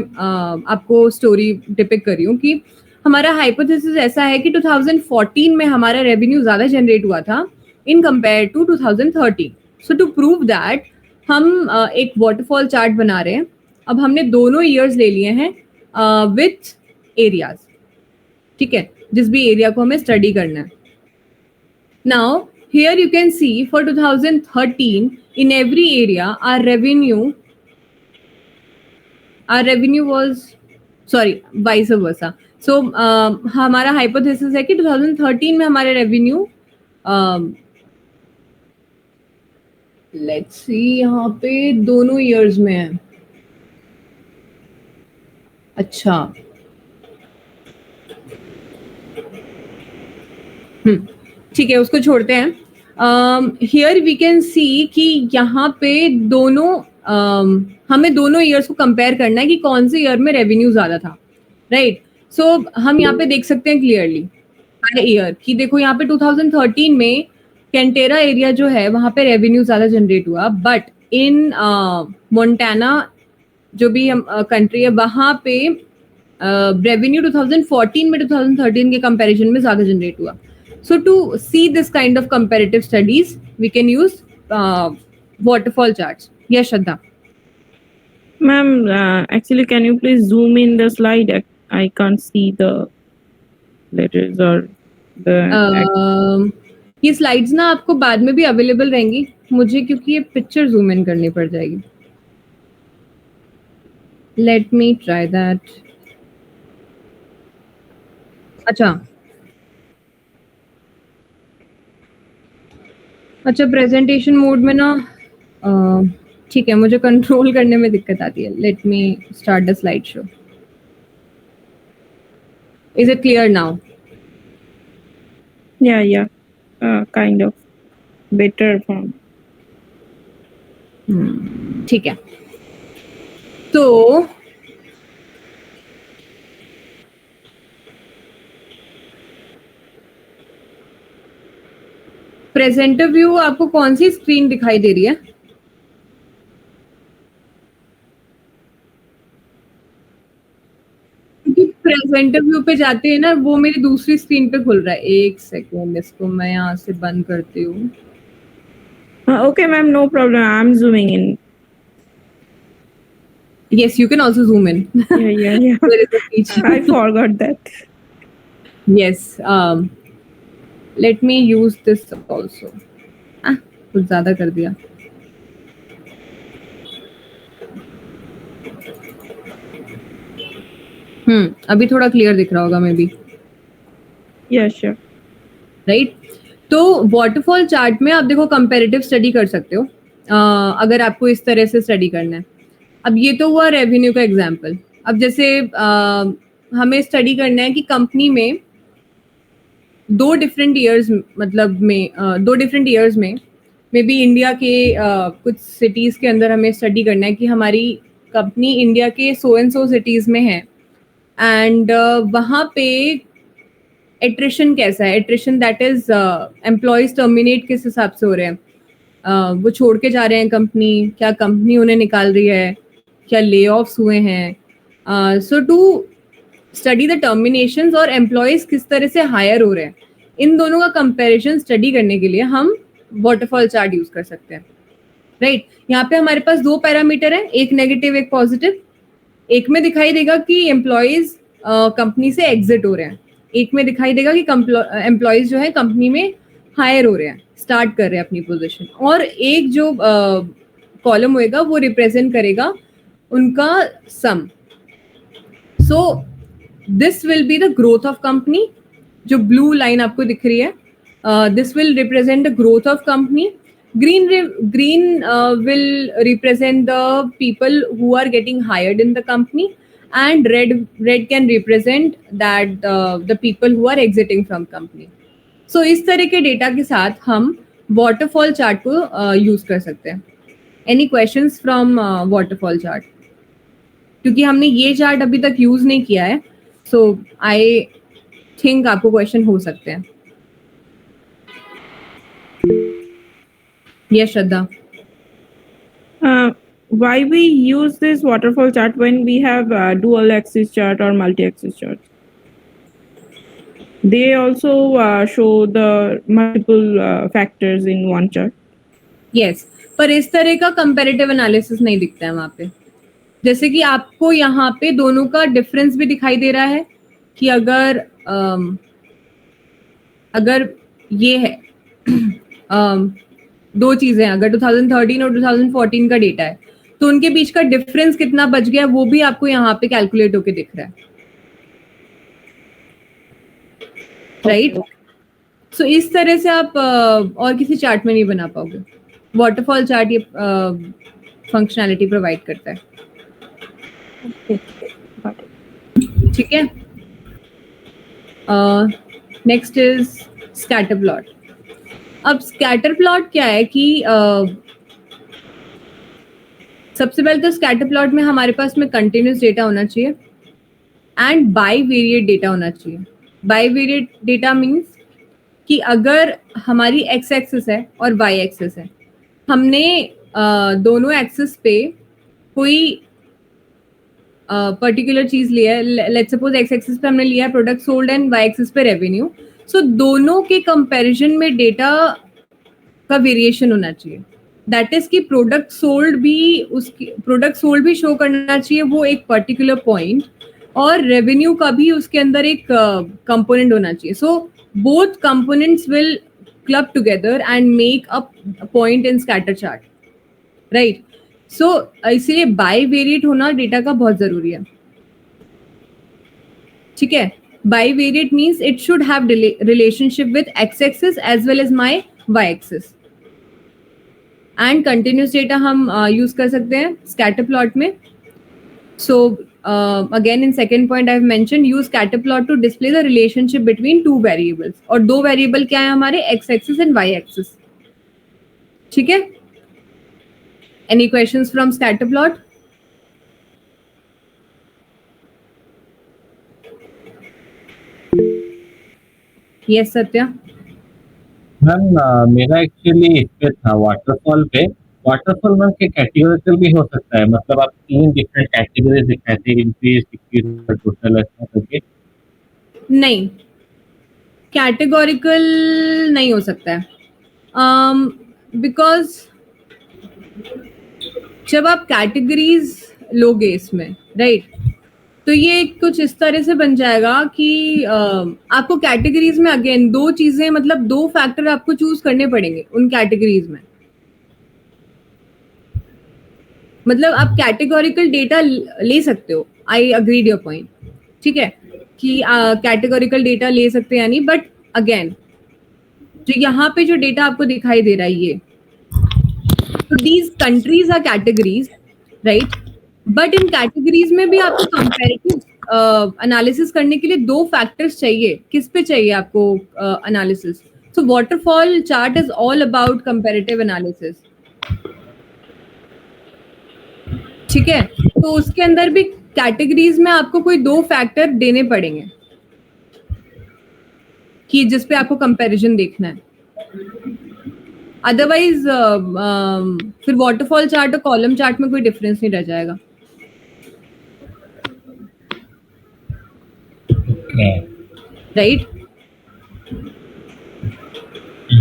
आपको स्टोरी डिपिक्ट कर रही हूँ कि हमारा हाइपोथेसिस ऐसा है कि 2014 में हमारा रेवेन्यू ज्यादा जनरेट हुआ था in compare to 2013। So to prove that हम एक वाटरफॉल चार्ट बना रहे हैं। अब हमने दोनों ईयर्स ले लिए हैं विथ एरियाज। ठीक है, जिस भी एरिया को हमें स्टडी करना है। Now here you can see for 2013 in every area our revenue was vice versa. So हमारा hypothesis है कि 2013 में हमारे revenue let's see यहाँ पे दोनों years में है। अच्छा, ठीक है, उसको छोड़ते हैं। हियर वी कैन सी कि यहाँ पे दोनों हमें दोनों ईयर्स को कंपेयर करना है कि कौन से ईयर में रेवेन्यू ज्यादा था, राइट? सो हम यहाँ पे देख सकते हैं क्लियरली ईयर कि देखो यहाँ पे 2013 में कैंटेरा एरिया जो है वहाँ पे रेवेन्यू ज्यादा जनरेट हुआ, बट इन मोन्टाना जो भी हम कंट्री है वहाँ पे रेवेन्यू 2014 में 2013 के कंपैरिजन में ज्यादा जनरेट हुआ। So to see this kind of comparative studies, we can use waterfall charts. Yes, Shraddha. Ma'am, actually, can you please zoom in the slide? I can't see the letters or the. ये slides ना आपको बाद में भी available रहेंगी मुझे, क्योंकि ये picture zoom in करनी पड़ जाएगी। Let me try that. अच्छा, प्रेजेंटेशन मोड में ना ठीक है, मुझे कंट्रोल करने में दिक्कत आती है। Let me start the slide show. Is it clear now? Yeah, kind of better form. ठीक है, तो प्रेजेंटर व्यू आपको कौन सी स्क्रीन दिखाई दे रही है? प्रेजेंटर व्यू पे जाते हैं ना, वो मेरी दूसरी स्क्रीन पे खुल रहा है। एक सेकेंड, इसको मैं यहाँ से बंद करती हूँ। Okay, ma'am, no problem. I'm zooming in. Yes, you can also zoom in. Yeah. There is a feature. I forgot that. Yes. Let me use this also. कुछ ज्यादा कर दिया। अभी थोड़ा क्लियर दिख रहा होगा may be. Yeah, sure. Right, तो वाटरफॉल चार्ट में आप देखो कंपैरेटिव स्टडी कर सकते हो अगर आपको इस तरह से स्टडी करना है। अब ये तो हुआ रेवेन्यू का एग्जांपल। अब जैसे हमें स्टडी करना है कि कंपनी में दो डिफरेंट ईयर्स में मे बी इंडिया के कुछ सिटीज के अंदर हमें स्टडी करना है कि हमारी कंपनी इंडिया के सो एंड सो सिटीज में है एंड वहाँ पे एट्रिशन कैसा है। Attrition that is employees terminate किस हिसाब से हो रहे हैं, वो छोड़ के जा रहे हैं कंपनी, क्या कंपनी उन्हें निकाल रही है, क्या ले ऑफ्स हुए हैं। सो टू स्टडी द टर्मिनेशंस और एम्प्लॉयज किस तरह से हायर हो रहे हैं, इन दोनों का कंपैरिजन स्टडी करने के लिए हम वाटरफॉल चार्ट यूज कर सकते हैं। राइट, यहाँ पे हमारे पास दो पैरामीटर है, एक नेगेटिव एक पॉजिटिव। एक में दिखाई देगा कि एम्प्लॉयज कंपनी से एग्जिट हो रहे हैं एक में दिखाई देगा कि एम्प्लॉयज जो है कंपनी में हायर हो रहे हैं, स्टार्ट कर रहे हैं अपनी पोजीशन, और एक जो कॉलम होएगा वो रिप्रेजेंट करेगा उनका sum. So this will be the growth of company. जो ब्लू लाइन आपको दिख रही है, this will represent the growth of company. Green will represent the people who are getting hired in the company, and red can represent that the people who are exiting from company. So इस तरह के data के साथ हम waterfall chart को use कर सकते हैं. Any questions from waterfall chart? क्योंकि हमने ये चार्ट अभी तक यूज नहीं किया है, so I think आपको क्वेश्चन हो सकते हैं. Yes, Shraddha. Why we use this waterfall chart when we have dual axis chart or multi-axis chart? They also show the multiple factors in one chart. Yes, पर इस तरह का comparative analysis नहीं दिखता है वहाँ पे. जैसे कि आपको यहाँ पे दोनों का डिफरेंस भी दिखाई दे रहा है कि अगर ये है दो चीजें, अगर 2013 और 2014 का डेटा है तो उनके बीच का डिफरेंस कितना बच गया वो भी आपको यहाँ पे कैलकुलेट होके दिख रहा है, राइट? सो इस तरह से आप और किसी चार्ट में नहीं बना पाओगे. वाटरफॉल चार्ट ये फंक्शनैलिटी प्रोवाइड करता है. ठीक है. Next is scatter plot. अब स्कैटर प्लॉट क्या है कि सबसे पहले तो स्कैटर प्लॉट में हमारे पास में कंटिन्यूस डेटा होना चाहिए एंड बाईवेरिएट डेटा होना चाहिए. बाईवेरिएट डेटा मींस कि अगर हमारी एक्स एक्सिस है और वाई एक्सिस है, हमने दोनों एक्सिस पे कोई पर्टिकुलर चीज लिया है. लेट्स सपोज एक्स एक्सिस पे हमने लिया है product sold and Y axis पे रेवेन्यू. सो दोनों के कंपैरिजन में डेटा का वेरिएशन होना चाहिए. दैट इज कि प्रोडक्ट सोल्ड भी शो करना चाहिए वो एक पर्टिकुलर पॉइंट, और रेवेन्यू का भी उसके अंदर एक कंपोनेंट होना चाहिए. So both components will club together and make a point in scatter chart, right? So इसलिए बाईवेरिएट होना डेटा का बहुत जरूरी है. ठीक है. Bivariate means it should have relationship with x-axis as well as my y-axis. And continuous data हम use कर सकते हैं scatter plot में. So again in second point I've mentioned use scatter plot to display the relationship between two variables. और दो variable क्या है हमारे x-axis and y-axis. ठीक है. Any questions from scatter plot? Yes Satya. Ma'am मेरा एक्चुअली इस पे था वाटरफॉल पे. वाटरफॉल मैम के कैटेगोरिकल भी हो सकता है, मतलब आप 3 डिफरेंट कैटेगरीज दिखाते हैं, इंक्रीज डिक्रीज टोटल ऐसा करके. नहीं, कैटेगोरिकल नहीं हो सकता है बिकॉज जब आप कैटेगरीज लोगे इसमें, राइट, तो ये कुछ इस तरह से बन जाएगा कि आपको कैटेगरीज में अगेन दो चीजें, मतलब दो फैक्टर आपको चूज करने पड़ेंगे उन कैटेगरीज में. मतलब आप कैटेगोरिकल डेटा ले सकते हो, आई अग्रीड योर पॉइंट, ठीक है, कि कैटेगोरिकल डेटा ले सकते हैं यानी, बट अगेन जो यहाँ पे जो डेटा आपको दिखाई दे रहा है ये, तो these countries are categories, right, but इन कैटेगरीज में भी आपको कंपैरेटिव एनालिसिस करने के लिए दो फैक्टर्स चाहिए. किस पे चाहिए आपको analysis? So waterfall chart is all about comparative analysis. ठीक है. तो उसके अंदर भी कैटेगरीज में आपको कोई दो फैक्टर देने पड़ेंगे कि जिस पे आपको कंपैरिजन देखना है. अदरवाइज फिर वाटरफॉल चार्ट और कॉलम चार्ट में कोई डिफरेंस नहीं रह जाएगा. राइट.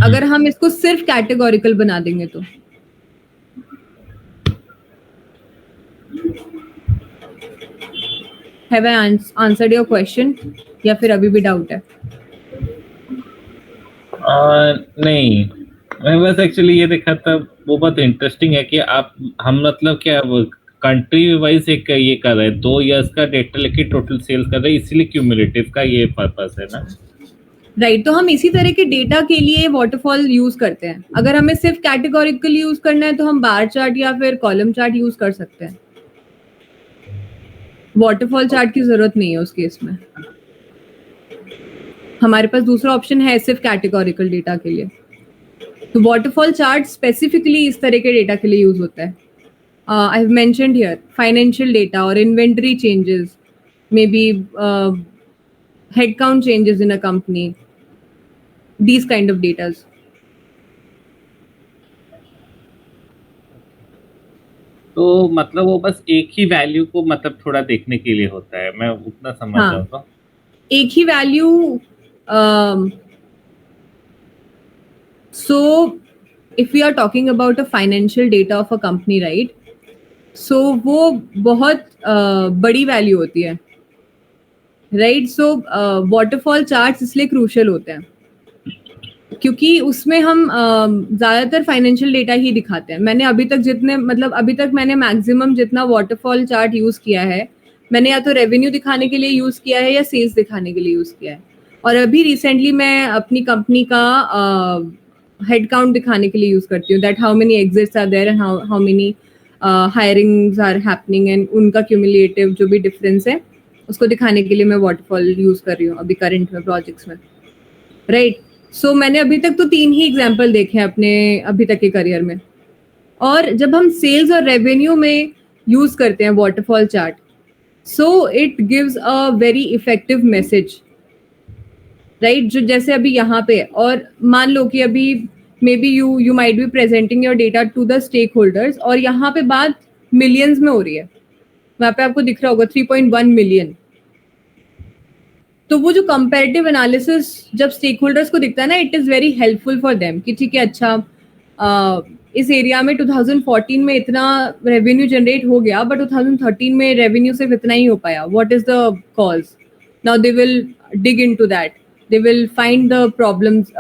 अगर हम इसको सिर्फ कैटेगोरिकल बना देंगे तो have I answered your question या फिर अभी भी डाउट है? नहीं, मैं बस एक्चुअली ये देखा था, वो बहुत इंटरेस्टिंग है कि हम मतलब क्या कंट्री वाइज एक ये कर रहे हैं, 2 इयर्स का डेटा लेके टोटल सेल्स कर रहे हैं, इसीलिए क्यूमुलेटिव का ये पर्पस है ना। राइट, तो हम इसी तरह के डेटा के लिए वाटरफॉल यूज करते हैं। अगर हमें सिर्फ कैटेगोरिकल यूज करना है तो हम बार चार्ट या फिर कॉलम चार्ट यूज कर सकते हैं। वाटरफॉल चार्ट की जरूरत नहीं है उस केस में। हमारे पास दूसरा ऑप्शन है सिर्फ कैटेगोरिकल डेटा के लिए। तो वाटरफॉल चार्ट स्पेसिफिकली इस तरह के डेटा के लिए यूज होता है। I have mentioned here financial data और inventory changes, maybe headcount changes in a company, these kind of data. तो मतलब वो बस एक ही वैल्यू को मतलब थोड़ा देखने के लिए होता है, मैं उतना समझ रहा हूँ। एक ही value, so if we are talking about a financial data of a company, right, so वो बहुत बड़ी वैल्यू होती है, राइट। सो वाटरफॉल चार्ट्स इसलिए क्रूशियल होते हैं क्योंकि उसमें हम ज़्यादातर फाइनेंशियल डेटा ही दिखाते हैं। मैंने अभी तक मैंने मैक्सिमम जितना वाटरफॉल चार्ट यूज़ किया है, मैंने या तो रेवेन्यू दिखाने के लिए यूज़ किया है या सेल्स दिखाने के लिए यूज़ किया है। और अभी रिसेंटली मैं अपनी कंपनी का हेड काउंट दिखाने के लिए यूज़ करती हूँ, that how many exits are there and how many hirings are happening, and उनका क्यूमुलेटिव जो भी डिफरेंस है उसको दिखाने के लिए मैं वाटरफॉल यूज़ कर रही हूँ अभी करंट में प्रोजेक्ट्स में, राइट। सो मैंने अभी तक तो 3 ही एग्जाम्पल देखे हैं अपने अभी तक के करियर में। और जब हम सेल्स और रेवेन्यू में यूज़ करते हैं waterfall chart, so it gives a very effective message, right. जो जैसे अभी यहाँ पे, और मान लो कि अभी maybe you might be presenting your data to the stakeholders, और यहाँ पे बात मिलियंस में हो रही है, वहाँ पे आपको दिख रहा होगा 3.1 मिलियन। तो वो जो कंपैरेटिव एनालिसिस जब स्टेक होल्डर्स को दिखता है ना, it is very helpful for them कि ठीक है, अच्छा इस एरिया में 2014 में इतना रेवेन्यू जनरेट हो गया, बट 2013 में रेवेन्यू सिर्फ इतना ही हो पाया, what is the cause. Now they will dig into that, they will find the problems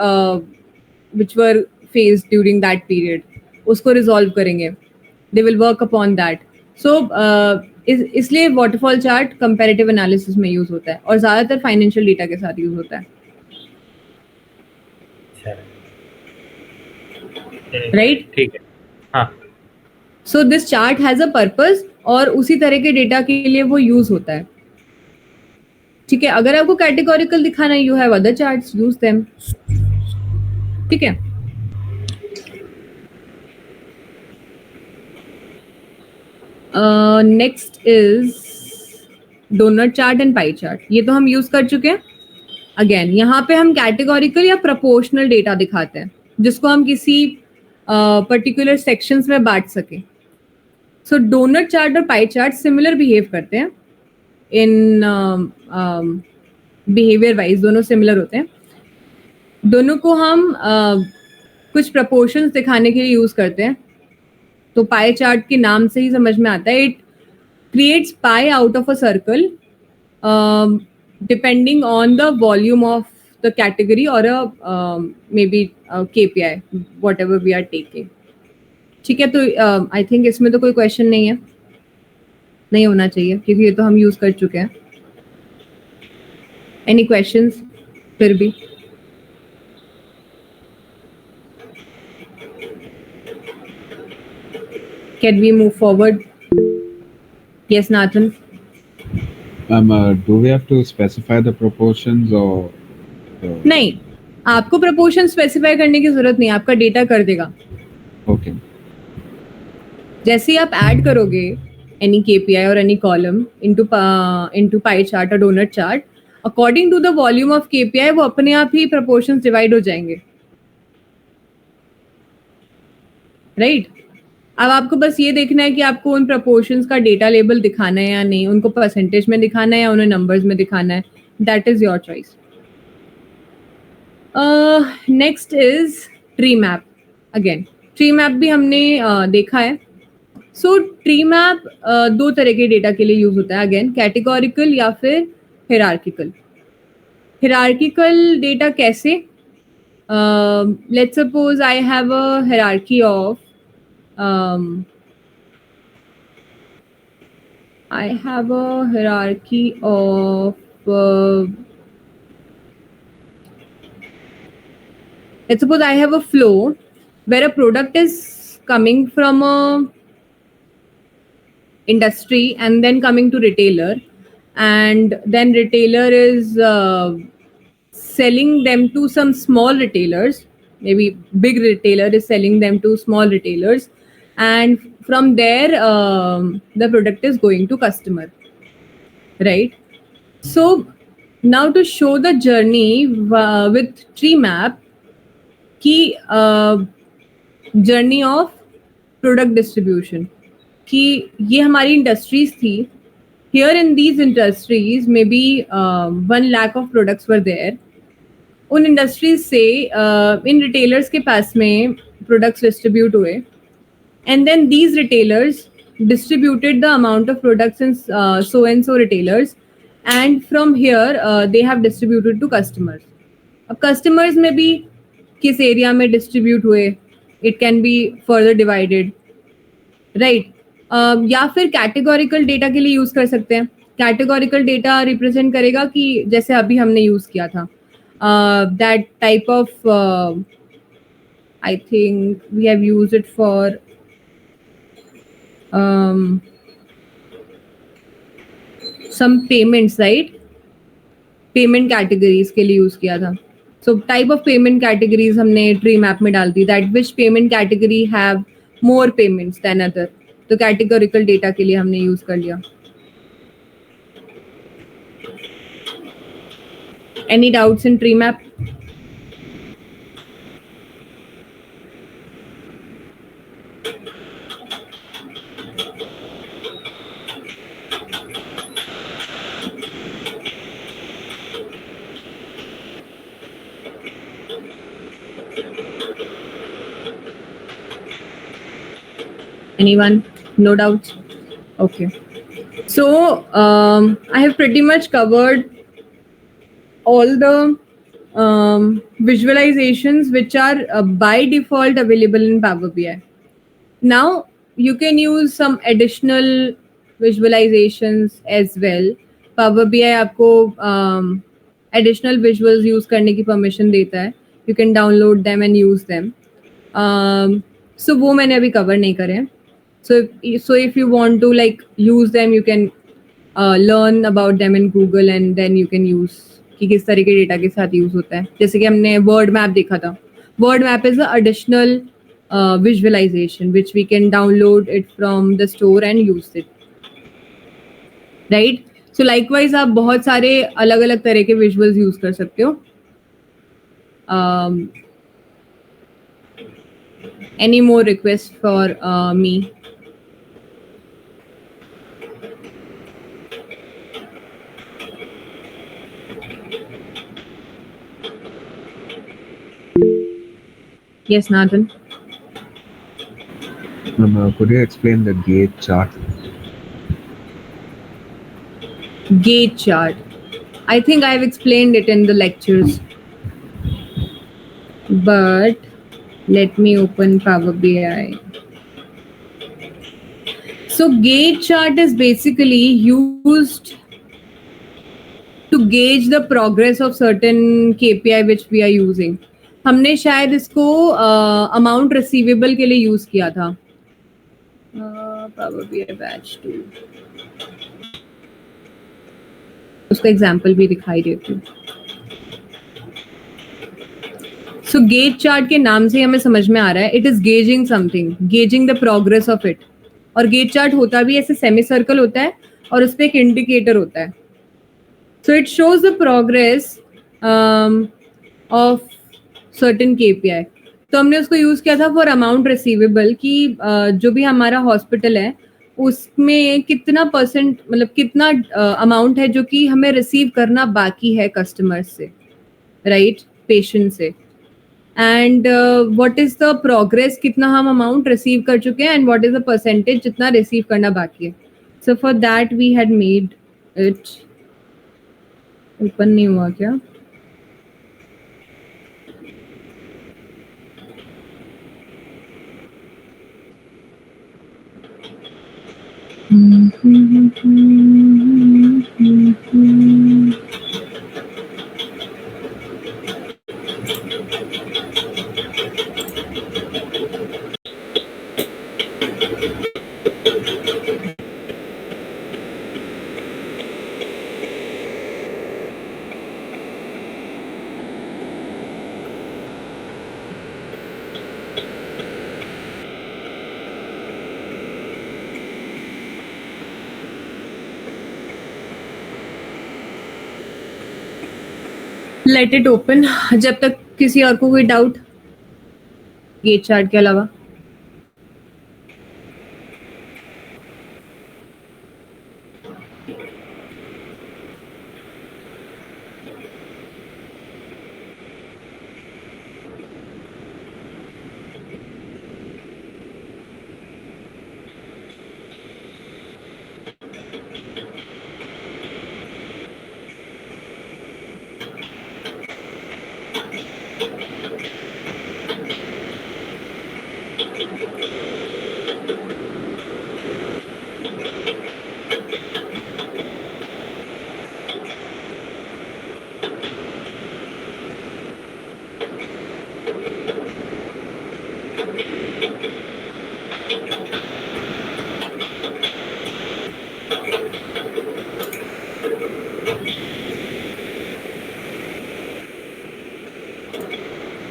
which were faced during that period, उसको रिजॉल्व करेंगे, they will work upon that. So इसलिए वाटरफॉल चार्ट कंपैरेटिव एनालिसिस में use होता है और ज्यादातर financial data के साथ यूज होता है, राइट। ठीक है, हाँ। So this chart has a purpose और उसी तरह के डेटा के लिए वो यूज होता है, ठीक है। अगर आपको कैटेगोरिकल दिखाना है, you have other charts, use them, ठीक है। Next is donut chart and pie chart. ये तो हम यूज कर चुके हैं। अगेन यहाँ पे हम कैटेगोरिकल या प्रोपोर्शनल डेटा दिखाते हैं जिसको हम किसी पर्टिकुलर सेक्शंस में बांट सके। सो डोनट चार्ट और पाई चार्ट सिमिलर बिहेव करते हैं इन बिहेवियर वाइज, दोनों सिमिलर होते हैं। दोनों को हम कुछ प्रपोर्शंस दिखाने के लिए यूज करते हैं। तो पाई चार्ट के नाम से ही समझ में आता है, it creates pi out of a circle depending on the volume of the category or a maybe a KPI, whatever we are taking, ठीक है। तो आई थिंक इसमें तो कोई क्वेश्चन नहीं है, नहीं होना चाहिए क्योंकि ये तो हम यूज कर चुके हैं। एनी क्वेश्चंस फिर भी? Can we move forward? Yes, Nathan. Do we have to specify the proportions or? नहीं, आपको proportion specify करने की जरूरत नहीं, आपका डेटा कर देगा। Okay. जैसे ही आप ऐड करोगे any KPI or any column into pie chart or donut chart, according to the volume of KPI वो अपने आप ही proportions divide हो जाएंगे, right? अब आपको बस ये देखना है कि आपको उन प्रपोर्शंस का डेटा लेबल दिखाना है या नहीं, उनको परसेंटेज में दिखाना है या उन्हें नंबर्स में दिखाना है, that is your choice. Next is tree map. Again tree map भी हमने देखा है। सो ट्री मैप दो तरह के डेटा के लिए यूज होता है, अगेन कैटेगोरिकल या फिर हिरार्किकल. हिरार्किकल डेटा कैसे? Let's suppose I have a hierarchy of let's suppose I have a flow where a product is coming from a industry and then coming to retailer, and then retailer is selling them to some small retailers. Maybe big retailer is selling them to small retailers, and from there the product is going to customer, right? So now to show the journey with tree map, की journey of product distribution, कि ये हमारी industries थी. Here in these industries maybe 1 lakh of products were there. उन industries से इन retailers के पास में प्रोडक्ट्स डिस्ट्रीब्यूट हुए, and then these retailers distributed the amount of products in so and so retailers, and from here they have distributed to customers. अब customers में भी किस एरिया में डिस्ट्रीब्यूट हुए, it can be further divided, right. या फिर categorical data के लिए यूज कर सकते हैं. कैटेगोरिकल डेटा रिप्रेजेंट करेगा कि जैसे अभी हमने यूज किया था, that type of, I think we have used it for some payments, right. Payment categories के लिए यूज किया था. So type of payment categories हमने tree map में डाल दी, that which payment category have more payments than other. तो categorical data के लिए हमने use कर लिया. Any doubts in tree map? Anyone? No doubts? Okay. So I have pretty much covered all the visualizations which are by default available in Power BI. Now you can use some additional visualizations as well. Power BI आपको additional visuals use करने की permission देता है. You can download them and use them. So वो मैंने अभी cover नहीं करे. So if you want to like use them, you can learn about them in Google, and then you can use कि किस तरह के डेटा के साथ यूज होता है. जैसे कि हमने वर्ड मैप देखा था. Word map is a additional visualization which we can download it from the store and use it, right? So likewise आप बहुत सारे अलग अलग तरह के विजुअल्स यूज कर सकते हो. Any more requests for me? Yes, Nathan. Could you explain the gauge chart? Gauge chart. I think I've explained it in the lectures. But let me open Power BI. So gauge chart is basically used to gauge the progress of certain KPI which we are using. हमने शायद इसको amount receivable के लिए use किया था. Power BI batch 2. उसका example भी दिखाई देती हूँ. सो गेज चार्ट के नाम से हमें समझ में आ रहा है, it is gauging something, gauging the progress of it. और गेज चार्ट होता भी ऐसे सेमी सर्कल होता है और उस पर एक इंडिकेटर होता है. So it shows the progress of certain KPI. तो हमने उसको यूज किया था फॉर अमाउंट रिसीवेबल, कि जो भी हमारा हॉस्पिटल है उसमें कितना परसेंट, मतलब कितना अमाउंट है जो कि हमें रिसीव करना बाकी है कस्टमर से, राइट, पेशेंट से. And what is the progress, कितना हम अमाउंट रिसीव कर चुके हैं, and what is the percentage जितना रिसीव करना बाकी है. So for that we had made it. Open नहीं हुआ क्या? Let it open. जब तक किसी और को कोई डाउट गेट चार्ट के अलावा.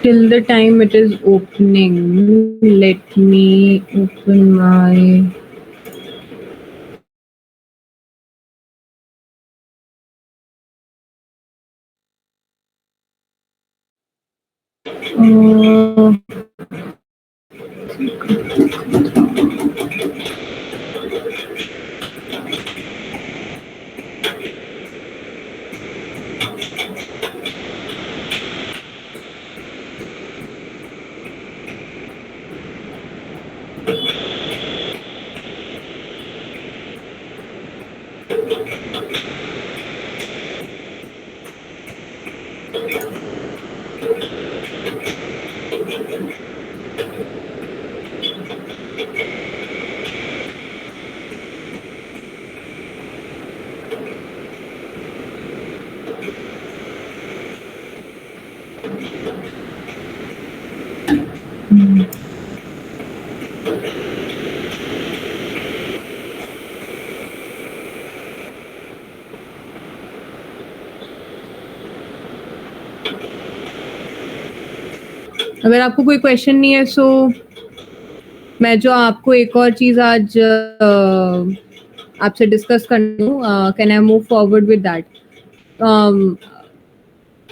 Till the time it is opening, let me open my अगर आपको कोई क्वेश्चन नहीं है सो मैं जो आपको एक और चीज आज आपसे डिस्कस कर लूँ. Can I move forward with that?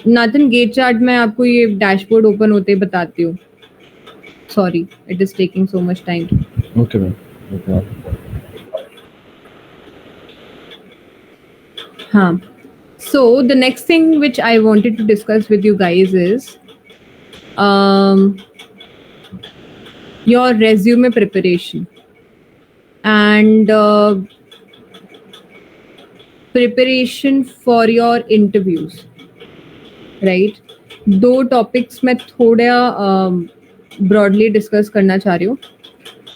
Nathan, gauge chart में आपको ये डैशबोर्ड ओपन होते ही बताती हूँ. Sorry, it is taking so much time. Okay, ma'am. No problem. हाँ. So the next thing which I wanted to discuss with you guys is your resume preparation and preparation for your interviews, right? दो topics मैं थोड़ा broadly discuss करना चाह रही हूँ.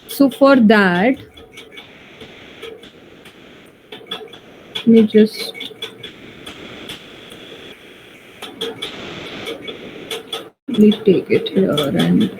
So for that, let me just take it here and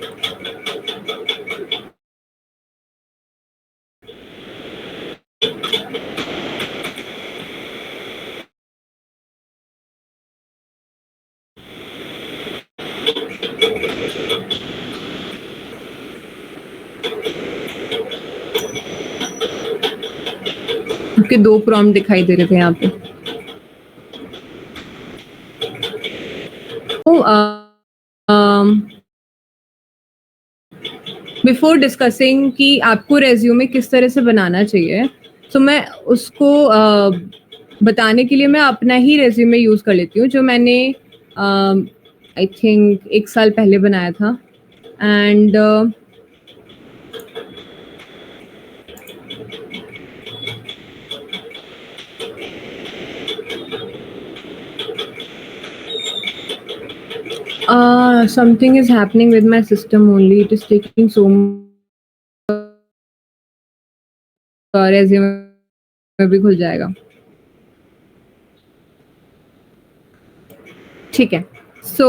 आपके दो prompt दिखाई दे रहे थे यहाँ पे. बिफोर डिस्कसिंग कि आपको रेज्यूमे किस तरह से बनाना चाहिए, तो मैं उसको बताने के लिए मैं अपना ही रेज्यूमे यूज़ कर लेती हूँ जो मैंने आई थिंक 1 साल पहले बनाया था and something is happening with my system only. It is taking so resume में भी खुल जाएगा. ठीक है. So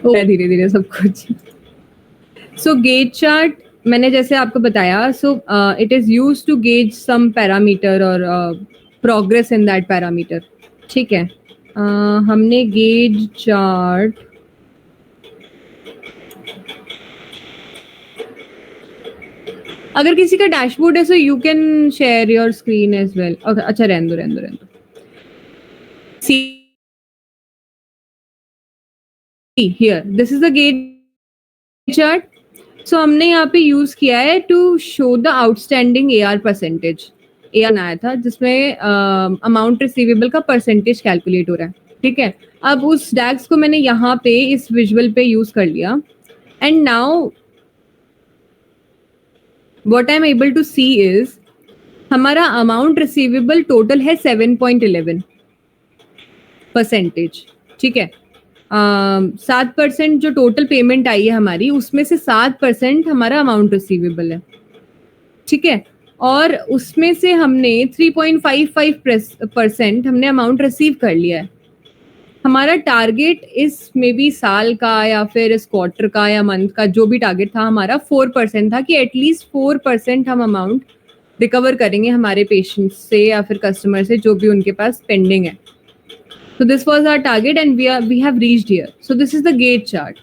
धीरे धीरे सब कुछ. So gauge chart मैंने जैसे आपको बताया. So it is used to gauge some parameter or progress in that parameter. ठीक है. हमने gauge chart अगर किसी का डैशबोर्ड है so you can share your screen as well. Okay, अच्छा रहने दो. See here, this is the gauge chart. So हमने यहाँ पे यूज किया है to show the outstanding AR percentage. AR आया था जिसमें अमाउंट रिसीवेबल का परसेंटेज कैलकुलेट हो रहा है. ठीक है. अब उस डैक्स को मैंने यहाँ पे इस विजुअल पे यूज कर लिया and now what I'm able to see is हमारा अमाउंट रिसीवेबल टोटल है 7.11 परसेंटेज. ठीक है. 7% जो टोटल पेमेंट आई है हमारी उसमें से 7% हमारा अमाउंट रिसीवेबल है. ठीक है. और उसमें से हमने 3.55% हमने अमाउंट रिसीव कर लिया है. हमारा टारगेट इस मे बी साल का या फिर इस क्वार्टर का या मंथ का जो भी टारगेट था हमारा 4% था कि एटलीस्ट 4% हम अमाउंट रिकवर करेंगे हमारे पेशेंट्स से या फिर कस्टमर से जो भी उनके पास पेंडिंग है. So this was our target and we have reached here. So this is the gauge chart.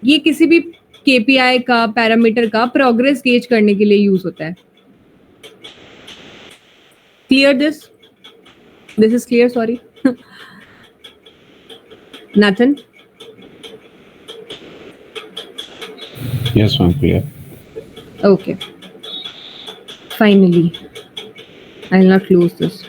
ये किसी भी KPI का पैरामीटर का प्रोग्रेस गेज करने के लिए यूज होता है. Clear this? This is clear, sorry. Nathan? Yes, ma'am, clear. Okay. Finally. I'll not close this.